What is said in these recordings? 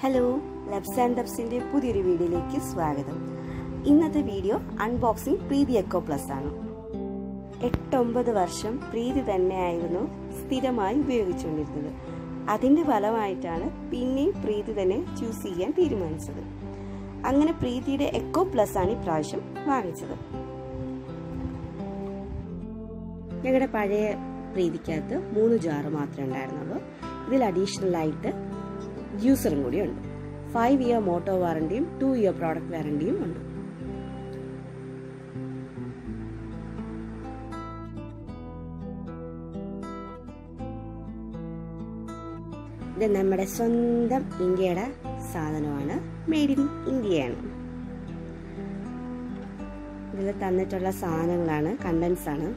Hello, Lubbzz and Dubbz's പുതിയൊരു വീഡിയോയിലേക്ക് സ്വാഗതം. ഇന്നത്തെ വീഡിയോ അൺബോക്സിംഗ് പ്രീതി എക്കോ പ്ലസ് ആണ്. 8-9 വർഷം പ്രീതി തന്നെയായിരുന്നു സ്ഥിരമായി ഉപയോഗിച്ചുകൊണ്ടിരുന്നത്. അതിന്റെ ഫലമായിട്ടാണ് പിന്നെയും പ്രീതി തന്നെ ചൂസ് ചെയ്യാൻ തീരുമാനിച്ചത്. അങ്ങനെ പ്രീതിയുടെ എക്കോ പ്ലസ് ആണ് ഇപ്രാവശ്യം വാങ്ങിച്ചത്. ഞങ്ങളുടെ പഴയ പ്രീതിക്കകത്ത് 3 ജാർ മാത്രമേ ഉണ്ടായിരുന്നുള്ളൂ. ഇതിൽ അഡീഷണൽ ആയിട്ട് ജ്യൂസറും കൂടി ഉണ്ട്. 5 ഇയർ മോട്ടോർ വാറണ്ടിയും 2 ഇയർ പ്രോഡക്റ്റ് വാറണ്ടിയും ഉണ്ട്. ഇത് നമ്മുടെ സ്വന്തം ഇന്ത്യയുടെ സാധനമാണ്. മെയ്ഡ് ഇൻ ഇന്ത്യയാണ്. ഇതിൽ തന്നിട്ടുള്ള സാധനങ്ങളാണ്, കണ്ടൻസ് ആണ്.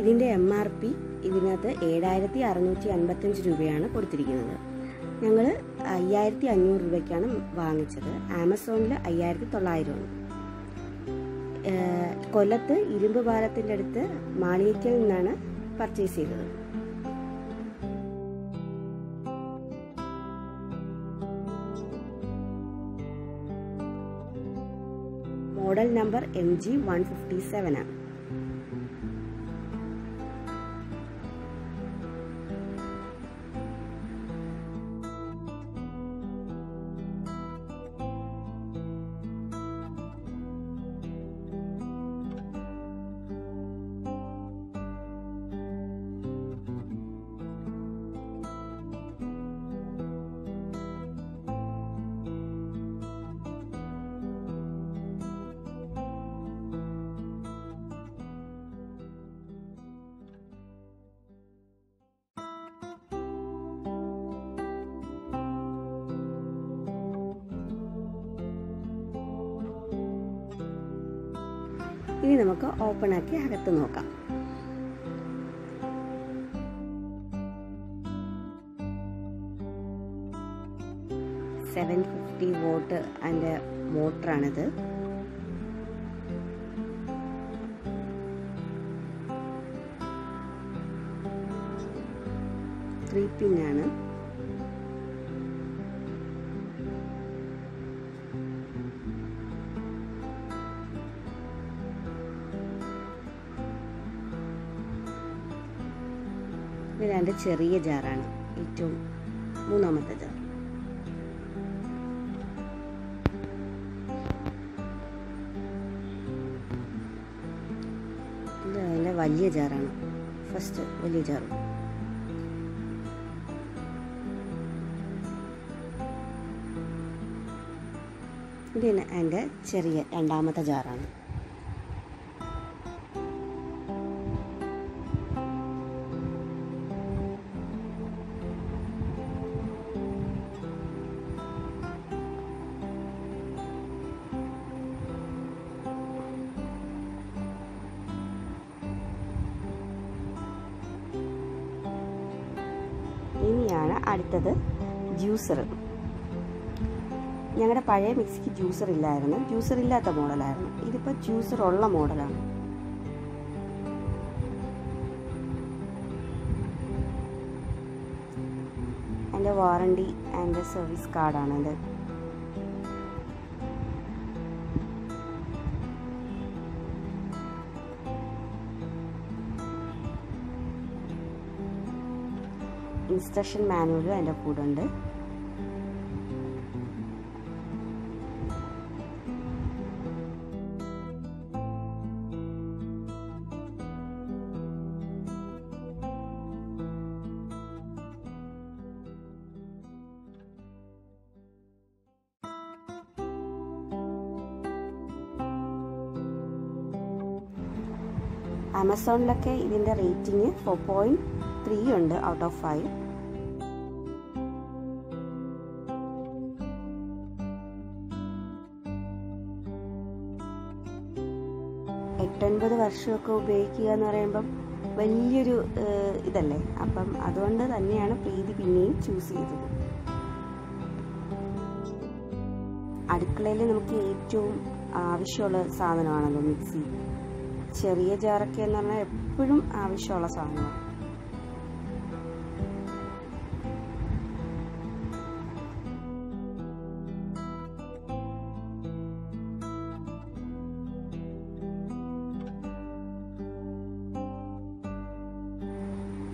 ഇതിൻ്റെ MRP ഇതിനകത്ത് 7,655 രൂപയാണ് കൊടുത്തിരിക്കുന്നത്. ഞങ്ങൾ 5,500 രൂപയ്ക്കാണ് വാങ്ങിച്ചത്. ആമസോണിൽ 5,900 ആണ്. കൊല്ലത്ത് ഇരുമ്പ് പാലത്തിൻ്റെ അടുത്ത് മാളികയ്ക്കൽ നിന്നാണ് പർച്ചേസ് ചെയ്തത്. മോഡൽ നമ്പർ MG 157 ആണ്. ഇനി നമുക്ക് ഓപ്പൺ ആക്കി അകത്ത് നോക്കാം. $750 വോട്ട് അതിൻ്റെ മോട്ടറാണിത്. ത്രീ പിന്നാണ്. ഇത് 2 ചെറിയ ജാറാണ്. ഏറ്റവും 3ാമത്തെ ജാർ. ഇത് അതിൻ്റെ വലിയ ജാറാണ്. ഫസ്റ്റ് വലിയ ജാർ. ഇത് അതിൻ്റെ ചെറിയ 2ാമത്തെ ജാറാണ്. ഇനിയാണ് അടുത്തത് ജ്യൂസർ. ഞങ്ങളുടെ പഴയ മിക്സിക്ക് ജ്യൂസർ ഇല്ലായിരുന്നു. ജ്യൂസർ ഇല്ലാത്ത മോഡലായിരുന്നു. ഇതിപ്പോൾ ജ്യൂസർ ഉള്ള മോഡലാണ്. എൻ്റെ വാറണ്ടി ആൻഡ് സർവീസ് കാർഡാണിത്. ഇൻസ്ട്രക്ഷൻ മാനുവലും അതിൻ്റെ കൂടെ ഉണ്ട്. ആമസോണിലൊക്കെ ഇതിൻ്റെ റേറ്റിംഗ് 4.3 ഉണ്ട് ഔട്ട് ഓഫ് 5. 8-9 വർഷമൊക്കെ ഉപയോഗിക്കുക എന്ന് പറയുമ്പം വലിയൊരു ഇതല്ലേ. അപ്പം അതുകൊണ്ട് തന്നെയാണ് പ്രീതി പിന്നെയും ചൂസ് ചെയ്തത്. അടുക്കളയിൽ നമുക്ക് ഏറ്റവും ആവശ്യമുള്ള സാധനമാണല്ലോ മിക്സി. ചെറിയ ജാറൊക്കെ എന്ന് പറഞ്ഞാൽ എപ്പോഴും ആവശ്യമുള്ള സാധനമാണ്.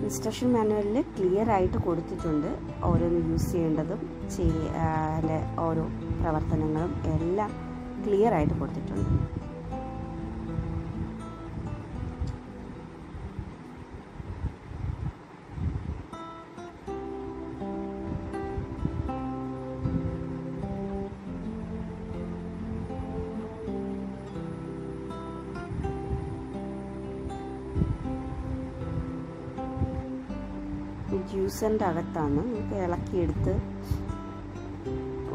ഇൻസ്ട്രക്ഷൻ മാനുവലിൽ ക്ലിയർ ആയിട്ട് കൊടുത്തിട്ടുണ്ട്. ഓരോന്ന് യൂസ് ചെയ്യേണ്ടതും അതിൻ്റെ ഓരോ പ്രവർത്തനങ്ങളും എല്ലാം ക്ലിയർ ആയിട്ട് കൊടുത്തിട്ടുണ്ട്. ജ്യൂസറിൻ്റെ അകത്താണ്. നമുക്ക് ഇളക്കിയെടുത്ത്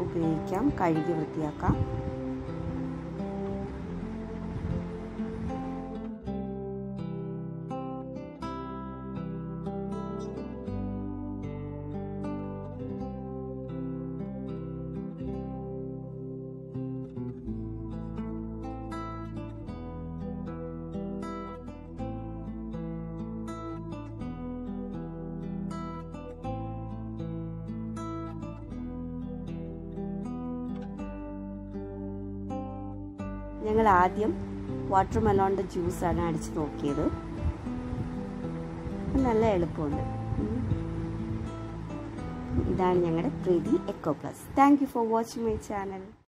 ഉപയോഗിക്കാം, കഴുകി വൃത്തിയാക്കാം. ഞങ്ങൾ ആദ്യം വാട്ടർ മെലോണിൻ്റെ ജ്യൂസാണ് അടിച്ച് നോക്കിയത്. നല്ല എളുപ്പമുണ്ട്. ഇതാണ് ഞങ്ങളുടെ Preethi Eco Plus. Thank you for watching my channel.